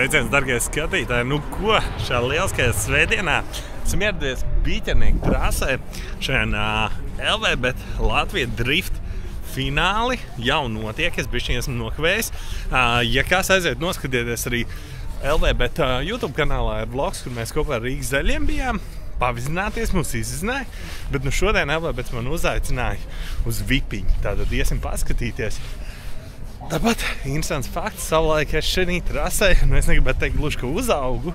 Sveiciens, dargie skatītāji! Nu ko, šajā lieliskajā svētdienā esam ieradies Bīķernieku trasē. Šajā LVBet Latvija Drift fināli jau notiek, es bišķiņ esmu nokavējis. Ja kas aiziet noskatieties arī LVBet YouTube kanālā ir vlogs, kur mēs kopā ar Rīgas zaļiem bijām. Pavizināties, mūs izzināja, bet nu šodien LVBet man uzaicināja uz vipiņu, tātad iesim paskatīties. Tāpat interesants fakts, savulaik es šeit trasē, nu es negribētu teikt gluži, ka uzaugu,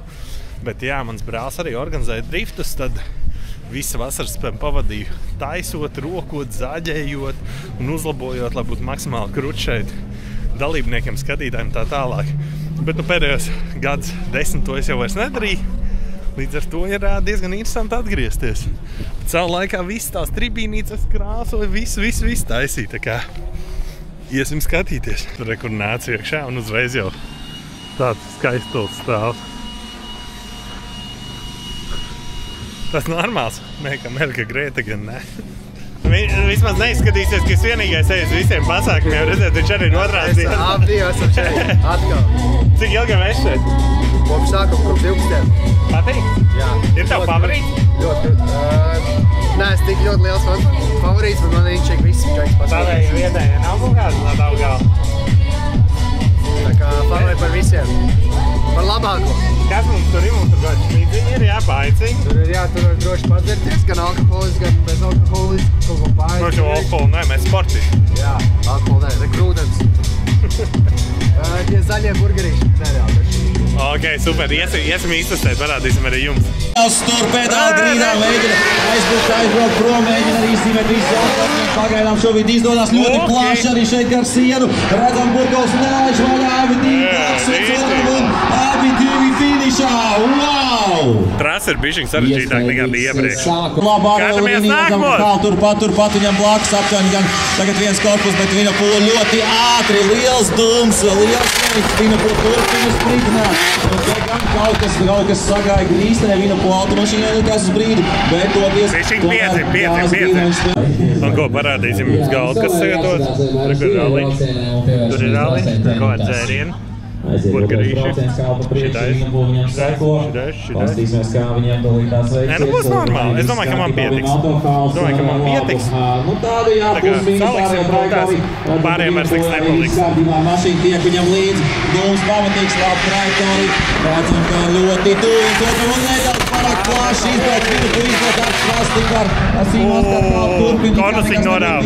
bet jā, mans brālis arī organizēja driftus, tad visu vasaras pavadīju taisot, rokot, zaģējot un uzlabojot, lai būtu maksimāli krūti šeit dalībniekiem, skatītājiem tā tālāk. Bet nu pēdējos gadus 10 to es jau vairs nedarīju, līdz ar to ir diezgan interesanti atgriezties. Bet savu laikā visas tās tribīnīcas krāsoja, visu taisīja, tā kā iesim skatīties. Tur kur nāc iekšā un uzreiz jau tāds skaistuls stāv. Tas normāls. Nē, ka Merka Grēta gan ne. Vismaz neizskatīsies, ka es vienīgais eju uz visiem pasākumiem. Redzēt, viņš arī ir otrās dienas. Abi esam šeit. Atkal. Cik ilgi mēs šeit? Kopš sākuma, kopš 12. Patīk? Jā. Ir tev favorīts? Ļoti. Nē, es tik ļoti liels favorīts, bet man viņš viss čeks pasākums. Tavēji vietējie nav kaut kāds no tavu galvu? Tā kā favorīt par visiem. Par labāko. Kas mums tur ir? Mums tur kaut šmīdziņi ir, jā, paicīgi. Tur var droši padzerties, gan alkoholis, gan bez alkoholis. Kaut ko paicīgi. Droši alkoholu, nē, mēs sportiši. Jā, alkoholu nē, grūdens. Tie zaļie burgerīši nereāli. Ok, super, iesim iztestēt, parādīsim arī jums. Tur pedāli grīdā mēģina aizbraukt prom, mēģina arī izzīmēt visu zaudējumu. Pagaidām šobrīd izdodas ļoti plaši arī šeit gar sienu. Redzam, Burkovs nelaiž vaļā, abi divi plaks un abi divi finišā. Wow! Trasa ir bišķiņ sarežģītāk nekā bija iepriekš. Skatāmies nākamos! Turpat viņam blakus apķaņi gan tagad viens korpus, bet viņa pūla ļoti ātri, liels dums, liels veids, viņa pūla turpina sprintināt. Un te gan kaut kas sagāja grīstenē, viņa pūla automašīnā nekās uz brīdi, bet toties... Bišķiņ pieci. Un ko parādīsim jums galdu, kas sagatavots? Tur ir raliņš, kaut kāds dzērieni. Burgerīši, šitais. Pastīsimies, kā viņiem dalītās veiksies. Nē, nu būs normāli. Es domāju, ka man pietiks. Tādu jāpūs saliksim tās, pārējiem vairs tiks nepaliks. Mašīna tiek viņam līdzi. Dūms pamatīgs, labi trajektori. Redzam, ka ļoti tuvi. Turpin un nedaudz pārāk plaši izbrauc viņu, tu izbrauc atšķirās tik ar Sīmās, kā tālu turpin. Konusiņ norāv.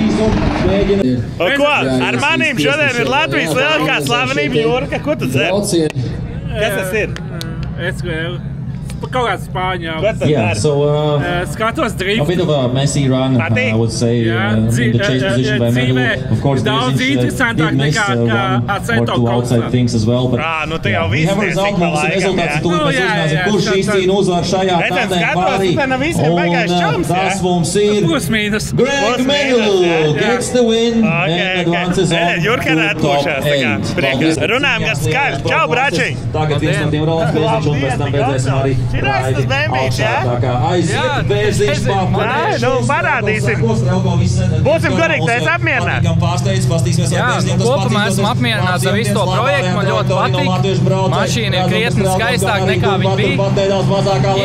Ko? Ar manīm šodien ir Latvijas lielākā slavenība Jurka. Ko tu dzer? Kas tas ir? Es kaut kāds spāņu. Yeah, so skatos drift. A bit of a messy run, I would say, in the chase position by Medal. Of course, there's did miss one or two outside things as well, but nu te jau we viss have a result, mums ir rezultāts, to mēs uzzināsim, kurš izcīna uzvaru šajā tandēm pārī. Un tas mums ir Greg Medal gets the win and advances on Jurka ir atpūšās, tā kā priekās. Runājam, kas skaļi. Čau, bračiņ! Tagad viens no tiem Rolands Bēziņš un pēc tam beidzēsim arī Šitais tas bēmīts, jā? Tā kā aiziet Bēziņš Nē, nu parādīsim. Būsim korektais apmierināti. Jā, nu kopumā esmu apmierināts ar visu to projektu, man ļoti patīk. Mašīna ir krietni skaistāk nekā viņa bija.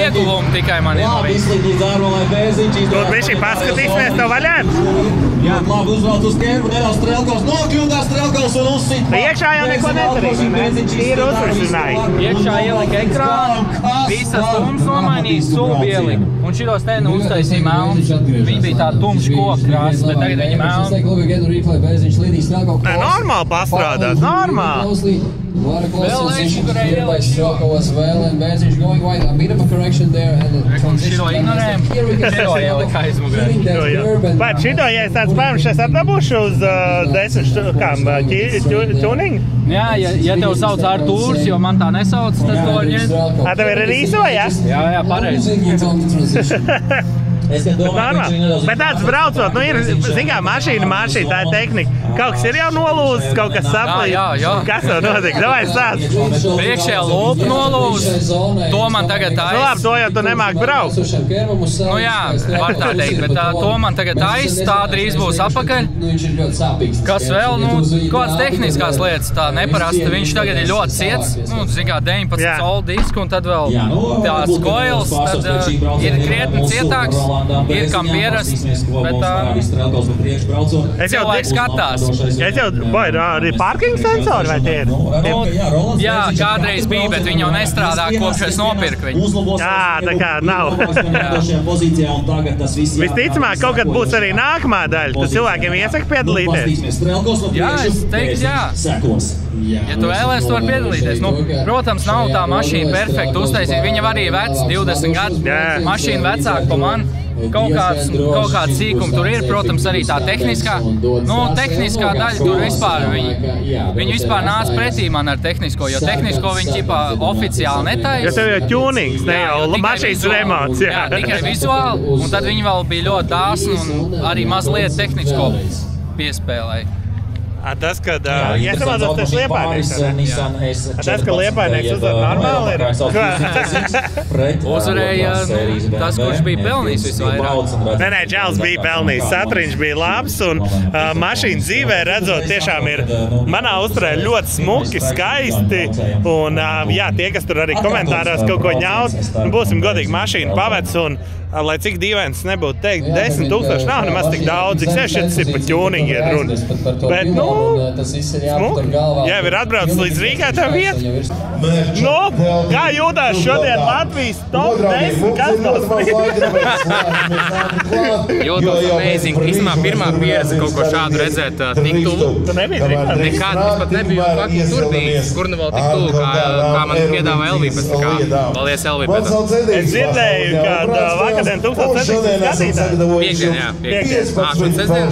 Ieguvumi tikai man ir no viņa. Tur bišķi paskatīsimies tev vaļā. Jā, labi uzvelc uz ķērbu, nedaudz Strelkovs, nokļūdās Strelkovs un uzsit. Iekšā jau neko nedarīja, ne? Tīri uzrunāja. Iekšā ielika ekrānu, visas tums nomainīja, sūbi ielika. Un šitos te nu uztaisīja melns. Viņi bija tā tumši koku krāsas, bet tagad viņi melni. Nē, normāli pastrādāt, normāli. Vēl aizšķirēja ielika. Un šito ignorējam, šito ielika aizmugurē. Bet šito, ja es tāds paņemšu, es atdabūšu uz 10 štukām tuningu? Jā, ja tev sauc Artūrs, jo man tā nesauc, tad to var ņemt. Tev ir arī īso, ja? Jā, pareizi. Bet tāds braucot, nu ir, zin kā, mašīna, tā ir tehnika. Kaut kas ir jau nolūzis, kaut kas saplīst. Jā. Kas jau notika? Davai stāst. Priekšējā lopa nolūz. To man tagad Nu labi, to jau tu nemāk braukt. Nu jā, var tā teikt, bet to man tagad tā drīz būs apakaļ. Kas vēl? Nu, kāds tehniskās lietas tā neparasta. Viņš tagad ir ļoti ciets. Nu, zin kā 19 solu disku un tad vēl tās koils. Tad ir krietni cietāks. Ir kam pierast. Bet cilvēks skatās. Es jau, vai arī parking sensori vai tie ir? Jā, kādreiz bija, bet viņi jau nestrādā, kopš es nopirku viņu. Jā, tā kā nav. Visticamāk, kaut kad būs arī nākamā daļa. Tu cilvēkiem iesaki piedalīties? Jā, es teiktu, jā. Ja tu vēlies, tu vari piedalīties. Nu, protams, nav tā mašīna perfekta uztaisīt. Viņa arī vec 20 gadu. Mašīna vecāka pa man. Kaut kāds sīkums tur ir, protams, arī tā tehniskā. Nu, tehniskā daļa tur vispār, viņi vispār nāca pretī man ar tehnisko, jo tehnisko viņi ķipā oficiāli netaisa. Jo tev jau tunings, ne jau mašīnas remonts, jā. Tikai vizuāli, un tad viņi vēl bija ļoti dāsni un arī mazliet tehnisko piespēlēja. Tas, kad iesamādos tas Liepainieks. Tas, ka Liepainieks uzvar normāli ir. Uzvarēja tas, kurš bija pelnījis visvairāk. Nē, Čels bija pelnījis. Satriņš bija labs un mašīna dzīvē redzot tiešām ir manā uzturē ļoti smuki, skaisti. Un jā, tie, kas tur arī komentāros kaut ko ņaut, būsim godīgi mašīnu pavec un lai cik dīvains nebūtu teikt, 10 000 nav nemaz tik daudz, cik tas ir pa ķūniņi iet runa. Bet, nu, smuki. Jā, ir atbraucis līdz Rīgai tev vieta. Nu, kā jūtās šodien Latvijas top 10? Kas tos Jūtos amazing. Īstenībā pirmā pieredze kaut ko šādu redzēt tik tuvu. Tu nebija Rīgā? Nekād es pat nebiju, faktiski tur bija, kur nu vēl tik tuvu, kā man piedāvā Elvī pēc tā kā. Paldies Elvī pēc tā. Es dzirdēju, kad vakardien 1700 skatītāji. Piekdien, jā. Šodien sestdien?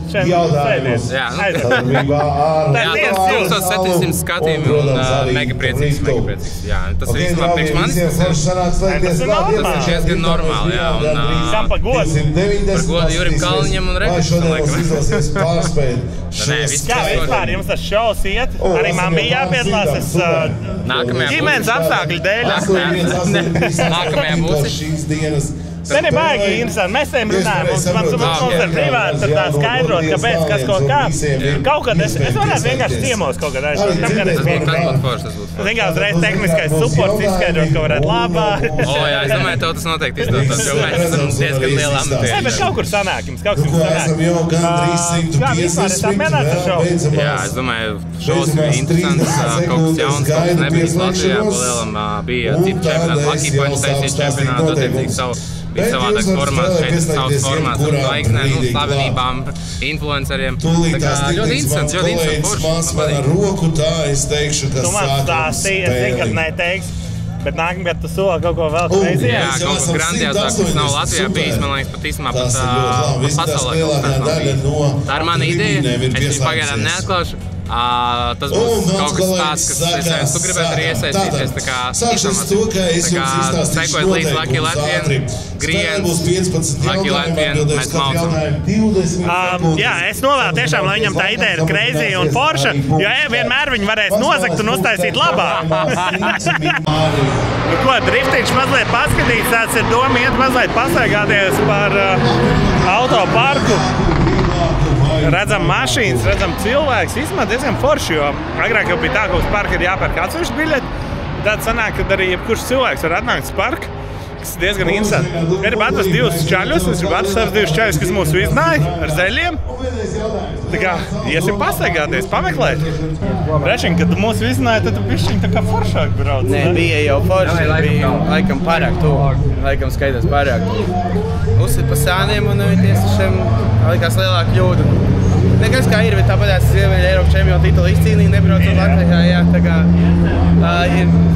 Sēdies. Jā. Jā, 1700 skatījumi un mega priecīgs. Jā, tas ir īstenībā priekš manis. Tas ir normāli. Tas ir diezgan normāli, jā. Kam pa godu? Par godu Jurim Kalniņam un Rebišam, laikam. Jā, vispār jums tas šovs iet. Arī man bija jāpiedalās. Es ģimenes apstākļu dēļ. Nākamajā būsi. Te nebaigi interesanti. Mēs tiem runājam. Mums ir privāti tad tā skaidrot, kāpēc, kas ko kā. Kaut kad es varētu vienkārši ciemos kaut kad aizvien. Tas būtu forši. Zin kā uzreiz tehniskais supports izskaidrot, ka varētu labāk. Jā, es domāju, tev tas noteikti izdotos, jo mēs esam diezgan liela amatieši. Nē, bet kaut kur sanāk jums, kaut kur sanāk. Kā vispār es tā mēnāt ar šovu? Jā, es domāju, šovs bija interesants, kaut kas jauns, kaut kas nebija Latvijā, pa lielam bija citu čempionātu, Lucky Punch taisīt čempionātu, attiecīgi savu. Bija savādāks formāts, šeit savs formāts ar zvaigznēm, slavenībām, influenceriem. Tā kā ļoti interesants, forši. Tu man stāstīji, es zinu, ka neteiks, bet nākamgad tu soli kaut ko vēl kreizījās. Jā, kaut kas grandiozāks, kas nav Latvijā bijis, man liekas, pat īstenībā pat pasaulē kaut kas nav bijis. Tā ir mana ideja, es viņu pagaidām neatklāšu. Tas būs kaut kas tāds, kas tu gribētu arī iesaistīties, tā kā informācija. Tā kā sekojot līdz Lucky Latvian, Griens, Lucky Latvian, mēs maucam. Jā, es novēlu tiešām, lai viņam tā ideja ir crazy un forša, jo vienmēr viņi varēs nozagt un uztaisīt labāk. Nu ko, driftiņš mazliet paskatīts, tāds ir doma iet mazliet pastaigāties par autoparku. Redzam mašīnas, redzam cilvēks, īstenībā diezgan forši, jo agrāk jau bija tā, ka uz parka ir jāpērk atsevišķi biļeti. Tad sanāk, ka arī jebkurš cilvēks var atnākt uz parku, kas ir diezgan interesanti. Gribu atrast divus čaļus, es gribu atrast divus čaļus, kas mūs viznāja ar zeļiem. Tā kā iesim pastaigāties, pameklēt. Rečiņ, kad mūs viznāja, tad tu bišķiņ tā kā foršāk brauc. Nē, bija jau forši, bija laikam pārāk tuvu, laikam skaitās pārāk tuvu. Uzsit pa sāniem un tiešām likās lielāka kļūda. Nekas kā ir, bet tāpat es Eiropas čempionu titulu izcīnīju, nebraucu Latvijā, jā, tā kā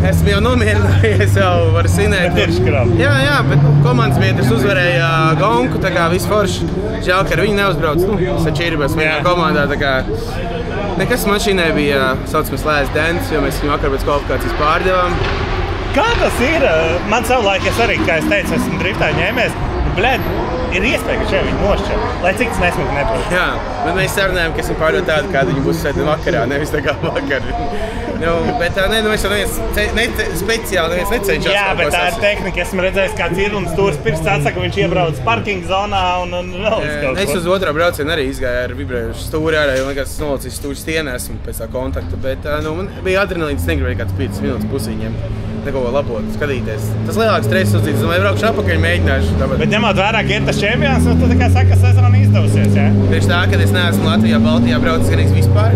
esmu jau nomierinājies, jau var sinēt. Jā, bet komandas biedrs uzvarēja Gonku, tā kā viss forši. Žēl, ka ar viņu neuzbrauc, sačīribās vienā komandā, tā kā nekas mašīnai bija saucamais lēs dents, jo mēs viņu vakar pēc kvalifikācijas pārdevām. Kā tas ir? Man savulaik es arī, kā es teicu, esmu driftā ņēmies. blēd, ir iespēja, ka šeit viņi nošķir, lai cik tas nesmuki nebūtu. Jā, bet mēs sarunājam, ka esam pārdot tādu, kādu viņi būs sēdien vakarā, nevis tā kā vakar. Bet mēs jau speciāli necenšās. Jā, bet tā ir tehnika, esmu redzējis, kāds ir un stūris pirksts atsaka, viņš iebrauc parking zonā un vēl uz kaut ko. Es uz otrā braucienu arī izgāju ar vibrējušu stūri ārā, jo liekas, es nolacīju stūri stienē esmu pēc tā kontakta, bet man bija adrenalīns, negribēju kāds 5 minūtes pusīņiem. Neko labot, skatīties. Tas lielāks stress uzdzīts, es domāju, braukšu apakaļ, mēģināšu. Bet ņemot vērā, ka ir tas čempions, nu tu tā kā saka, ka sezona izdevusies, jā? Tieši tā, kad es neesmu Latvijā, Baltijā braucis ganīgs vispār.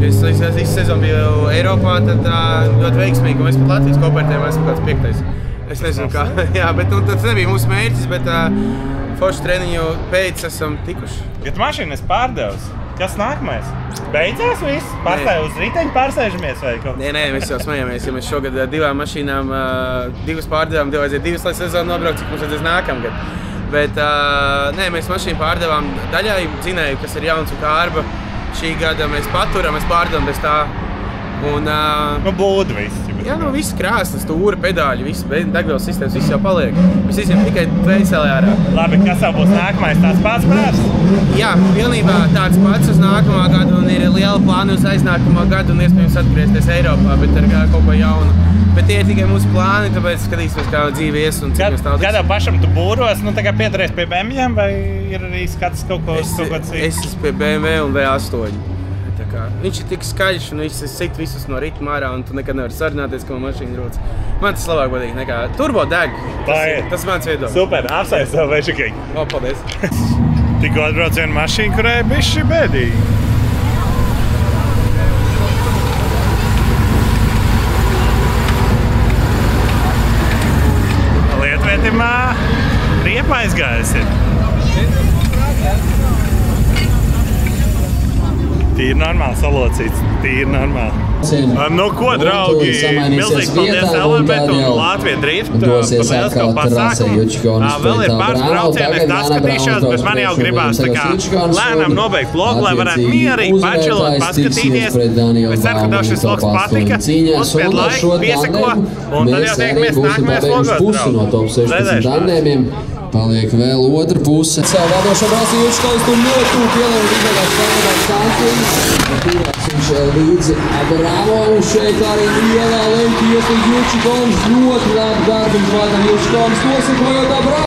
Es visu sezonu biju Eiropā, tad ļoti veiksmīgi, un mēs pat Latvijas kopertējumā esmu kāds 5. Es nezinu kā, jā, bet tas nebija mūsu mērķis, bet foršu treniņu pēc esam tikuši. Ja tu mašīnu esi pārdevis, kas nākamais? Beidzās viss? Pārstāj uz riteņu pārsēžamies vai kaut? Nē, mēs jau smajamies, ja mēs šogad 2 mašīnām, 2 pārdevām, vajadzēja 2, lai sezonu nobraukt, cik mums vajadzēs nākamgad. Bet nē, mēs mašīnu pārdevām daļai dzinēju, kas ir jauns un kārba. Šī gada mēs paturam, mēs pārdevam bez tā. Un, būdu viss. Jā, viss krāsas, stūri, pedāļi, viss degvielas sistēmas, viss jau paliek. Mēs izjām tikai dvēselē ārā. Labi, kas jau būs nākamais, tāds pats prāts? Jā, pilnībā tāds pats uz nākamā gadu un ir liela plāna uz aiznākamā gadu un iespējams atgriezties Eiropā, bet ar kaut ko jaunu. Bet tie ir tikai mūsu plāni, tāpēc skatīsimies, kā dzīve ies un cik mēs tālāk. Kādā pašam tu būros, tā kā pieturies pie BMW vai ir arī skats kaut ko cits? Es esmu pie BMW un V8. Viņš ir tik skaļš un viņš sit visus no ritma ārā un tu nekad nevari sarunāties, ka man mašīna rūc. Man tas labāk patīk nekā turbo deg. Tas mans viedoklis. Super, apsveic tev veišakīgi. Paldies. Tikko atbrauc viena mašīna, kurai bišķi bēdīgi. Lietvietim riepa aizgājis ir. Tīri normāli salocīts, tīri normāli. Nu ko, draugi, milzīgs paldies LVBet un Latvija Drift par lielisko pasākumu. Vēl ir pāris braucieni, es atskatīšos, bet man jau gribās tā kā lēnām nobeigt vlogu, lai varētu mierīgi pačilot, paskatīties. Es ceru, ka tev šis vlogs patika. Uzspied laiku, piesako, un tad jau tiekamies nākamajās vlogos, draugi. Paliek vēl otra puse. Savu vadošo braucīju Jučkals tur ļoti pielēm vidēgās pārādās Sanklīs. Turās viņš līdzi Abramo un šeit arī lielā leņķi iespēj Jučkals ļoti labi darbu un vadam Jučkals nosakojot Abramo.